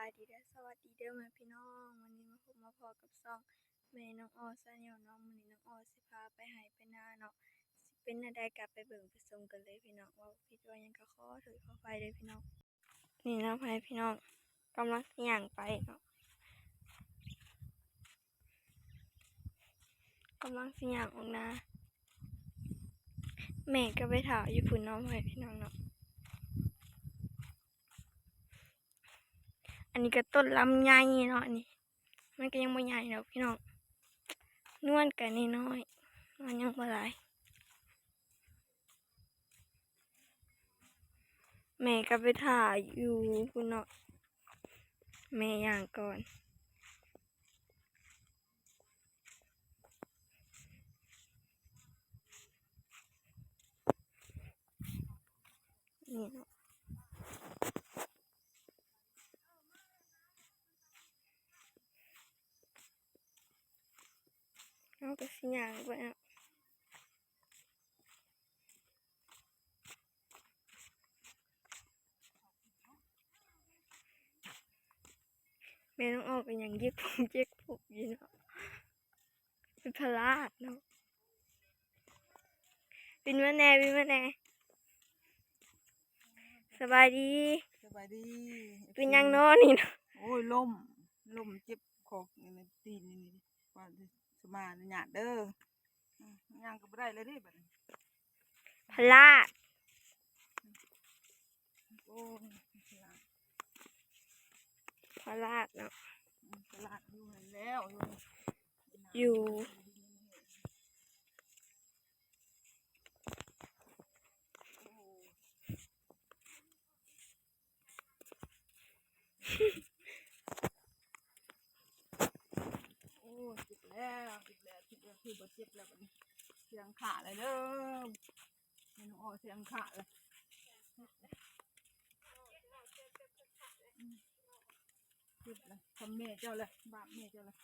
ายดีและสวัสดีเด้อแม่พี่น้องวันนี้มาพอกับซ่องแม่น้องออซาเนียลน้องมื้อนี้น้องออสิพาไปให้ไปนาเนาะสิเป็นอะไรกลับไปเบิ่งไปชมกันเลยพี่น้องว่าผิดว่ายังก็ขอโทษขออภัยเลยพี่น้องนี่นะพี่น้องกำลังย่างไปเนาะกำลังสิย่างออกนาแม่ก็ไปถ่ายอยู่พุ่นน้องพี่น้องเนาะอันนี้ก็ต้นลำไยเนาะนี่มันก็ยังไม่ใหญ่เนาะพี่น้องนวลกันน้อยๆมันยังบ่หลายแม่ก็ไปถ่ายอยู่พุ่นเนาะแม่ย่างก่อนนี่เนาะเอาไปสิย่างไปเนาะแม่ต้องออกกันอย่างเย็กผมอยู่เนาะเป็นพลาดเนาะบินมาแน่สบายดีเป็นยังนอนนี่เนาะโอ้ยล่มเจ็บคอในตีนนี่ว่าสมาหยาดเด้อย่างก็บ่ได้เลยเด้บัดนี้พลาดโอ้ยพลาดเนาะตลาดอยู่แล้วอยู่โอ้ยเจ็บแล้วคือบ่เจ็บแล้วบัดนี้เสียงขาเลยเด้อแม่น้องอ้อเสียงขาเลยเจ็บเลยทำแม่เจ้าเลยบาปแม่เจ้าเลย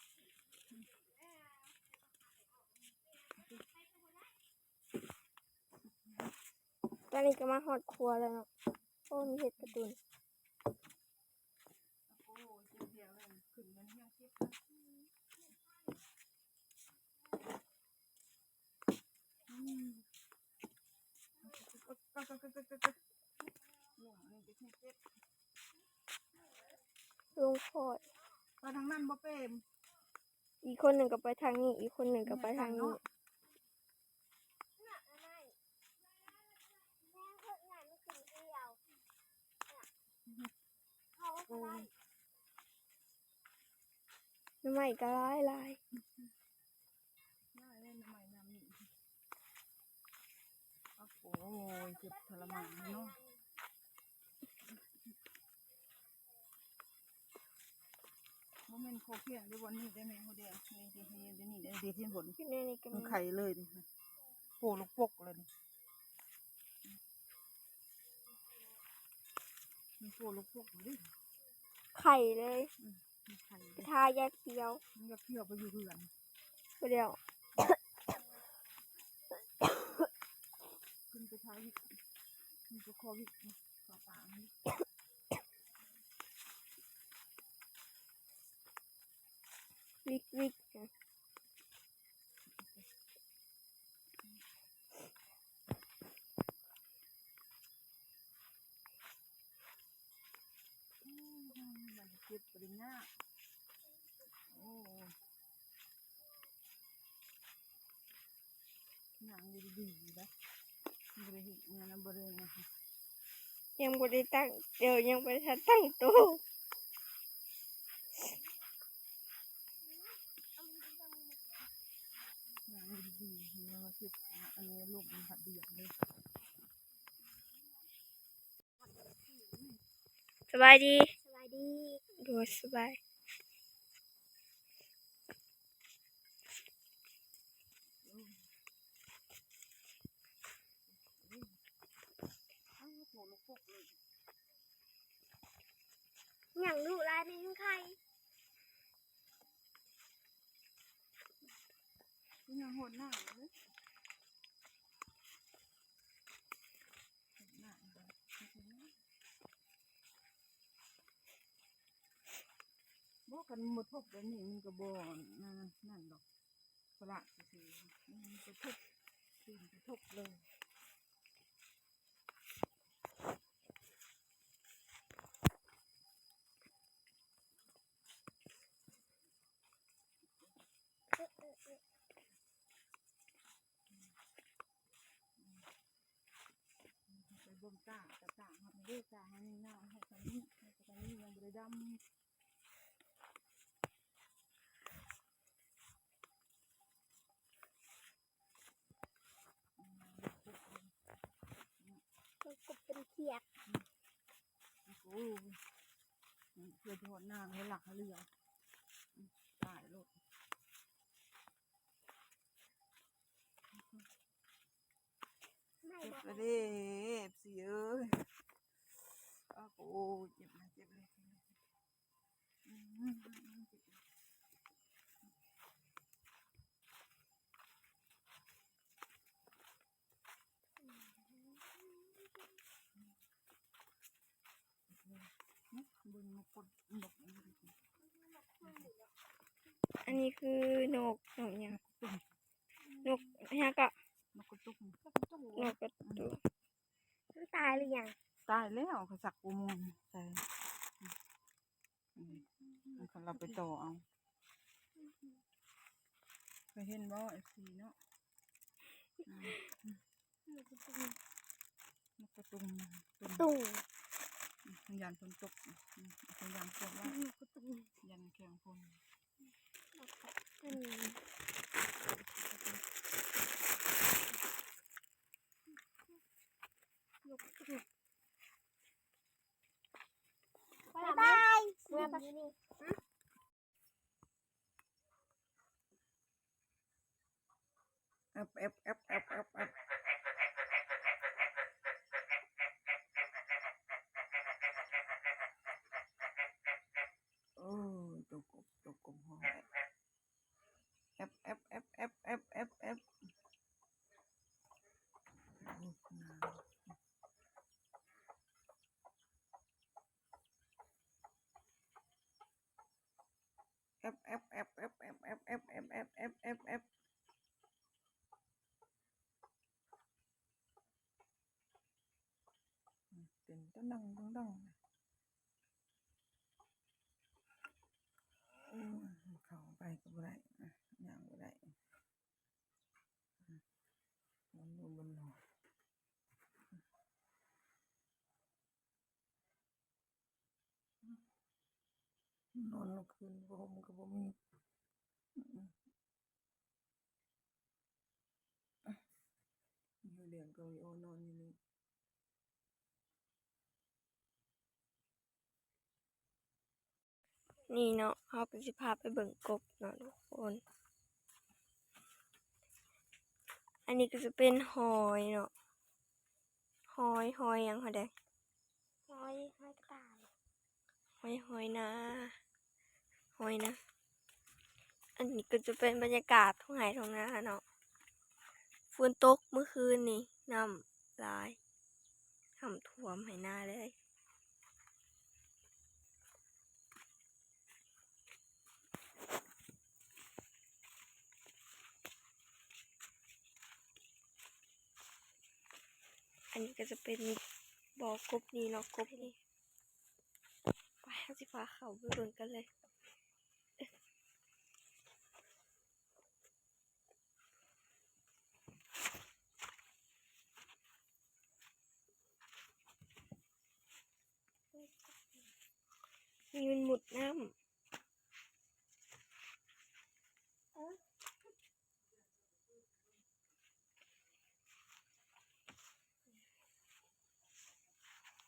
ตอนนี้ก็มาหอดครัวแล้วเนาะโอ้มีเห็ดกระตุนโอ้ยเจ็บเดียวเลยขึ้นกันยังเจ็บลุงโคตรไปทางนั้นบ่เป็นอีกคนหนึ่งก็ไปทางนี้อีกคนหนึ่งก็ไปทางนี้น้ำใหม่ก็ลายโอ้ยเจ็บทรมานเนาะโมเมนต์โคเพียงด้วยวันนี้ได้ไหมเขาเดียวนี่ดีที่บนมันไข่เลยดิโปลูกปกเลยมันโปลูกปกเลยไข่เลยทายาเคียวมันจะเคี่ยวไปอยู่เรือนเดียวขึ้นไปท้ายมันก็คอวิต่อปากนี่วิกมันเจ็บปริญญาโอ้หนังดีนะบริหิตงานบริเวณยังบริตั้งเดี๋ยวยังบริทันตั้งตัวงานดีเราเจ็บอันนี้ลูกมันผัดเดือดเลยสบายดีดูสบายอย่างลูกลายในยังไข่ยังหดหน้าเลย กันหมดทบแล้วนี่มันก็บ่นั่นดอกกระสิมันก็ทบขึ้นก็ทบเลยไปบ่มจ้ากับจ้าเขาไม่ได้จ้าให้นี่น้าให้ตอนนี้ยังบริดำก็เป็นเขียด โอ้เพื่อทอดนางให้หลักให้เรือตายลูกเจ็บเลยดิสิเอ้ยโอ้เจ็บนะเจ็บเลยบึงมากดนก อันนี้คือนกอย่างนกฮะก็ นกกระตุก นกกระตุกมันตายหรือยัง ตายแล้วเขาสักกูมูลใส่เขาเราไปต่อเอาไปเห็นบ่ไอ้สีเนาะนกกระตุกตุ่งยันฝนตกยันฝนว่ายันแข็งฝนบ๊ายบายเมื่อกี้นี่แอบแอบแอบแอบแอบแอบโอ้ตกกบหัวแอบแอบแอบแอบแอบแอบแอบแอบแอบแอบแอบแอบแอบแอบแอบแอบแอบแอบแอบเต้นตั้งดังเข้าไปก็บ่ได้ย่างบ่ได้มันอยู่บนหอนอนกคืนผมก็บ่มีอยู่เลี้ยงก็มีโอนอนอยู่นี่ นี่เนาะเขาก็สิพาไปเบิ่งกบเนาะทุกคน อันนี้ก็จะเป็นหอยเนาะหอยยังเขาได้หอยกระต่ายหอยนะอันนี้ก็จะเป็นบรรยากาศท้องไร่ท้องนาเนาะฝนตกเมื่อคืนนี่น้ำหลายน้ำท่วมไหนาเลยอันนี้ก็จะเป็นบ่อกบนี่เนาะกบนี่ไปสิพาเขาไปเบิ่งกันเลยมีมันหมุดน้ำ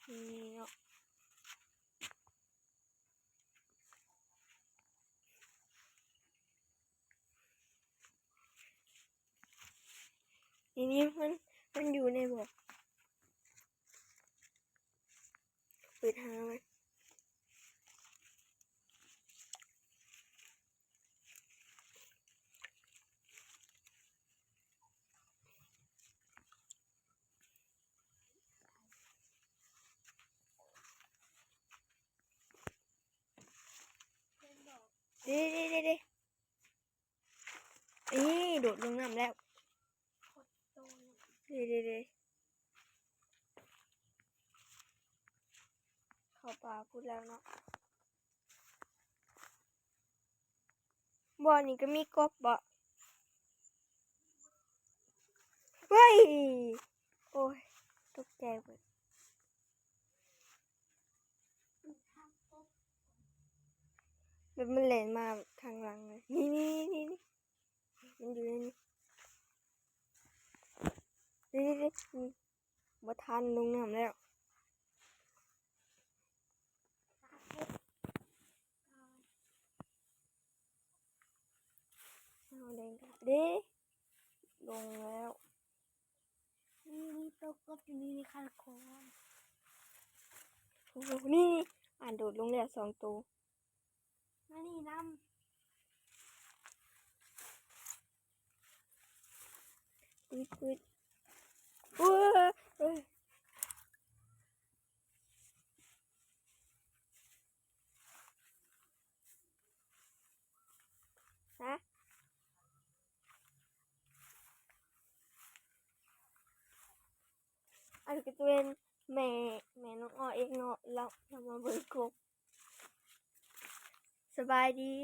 นี่เนาะทีนี้มันอยู่ในบ่อเปิดหาไหมเป็นบ่อ เด้เด้เด้เด้นี่โดดลงน้ำแล้วเด้เด้เด้เข้าป่าพูดแล้วเนาะบ่อนี่ก็มีกบบ่เฮ้ยโอ้ยตกใจหมดแบบมันเล่นมาทางหลังเลยนี่มันอยู่ในนี่บ่ทันลงน้ำแล้วเอาแดงกันเด้ลงแล้วนี่ตกกบอยู่นี่คันคอนโอ้โหนี่อ่านโดดลงแล้ว2 ตัวมานี่น้ำปืดเอ้ยฮะอันก็จะเป็นแม่น้องอ้อเองเนาะเรามาเบิ่งกบสบายดี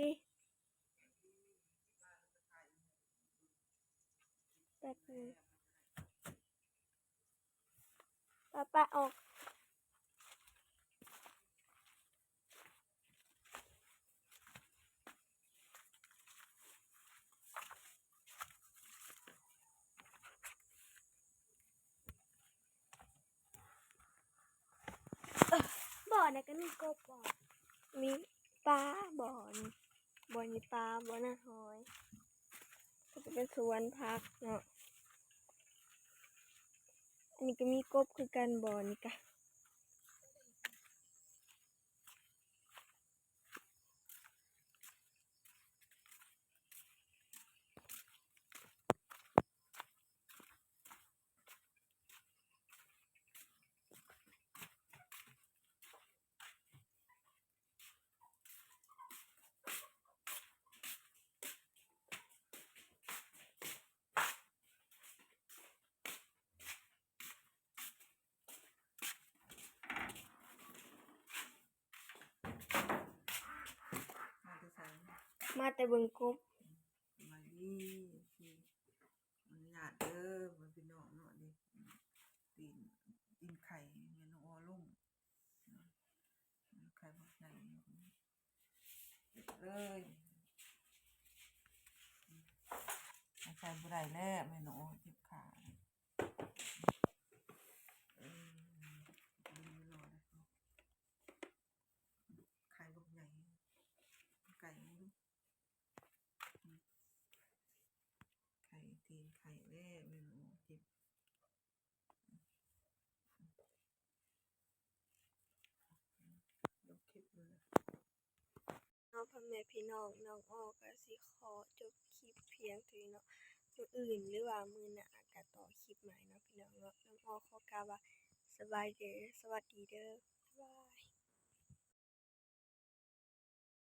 แป๊บนึงป้าออกบ่อนะก็มีกบบ่มีปลาบ่อนี่ปลาบ่อน่ะหอยก็จะเป็นสวนพักเนาะอันนี้ก็มีกบคือกันบ่อนี่กะมาแต่เบิ่งกบมาดีมันหยาดเด้อมันพี่น้องเนาะดิตีนไข่เนี่ยน้องอ้อลุ่มไข่บักใหญ่เลยใส่บุไรแล้วแม่น้องอ้อเจ็บขาไข่บักใหญ่ไก่ไม่รู้ไข่ตีนไข่แม่แม่น้องอ้อเจ็บยกคลิปเลยน้องพ่อแม่พี่น้องน้องอ้อก็สิขอจบคลิปเพียงเท่านี้เนาะมื้ออื่นหรือว่ามื้อหน้าก็ต่อคลิปใหม่เนาะพี่น้องเนาะน้องอ้อขอกล่าวว่าสบายเด้อสวัสดีเด้อบ๊ายบาย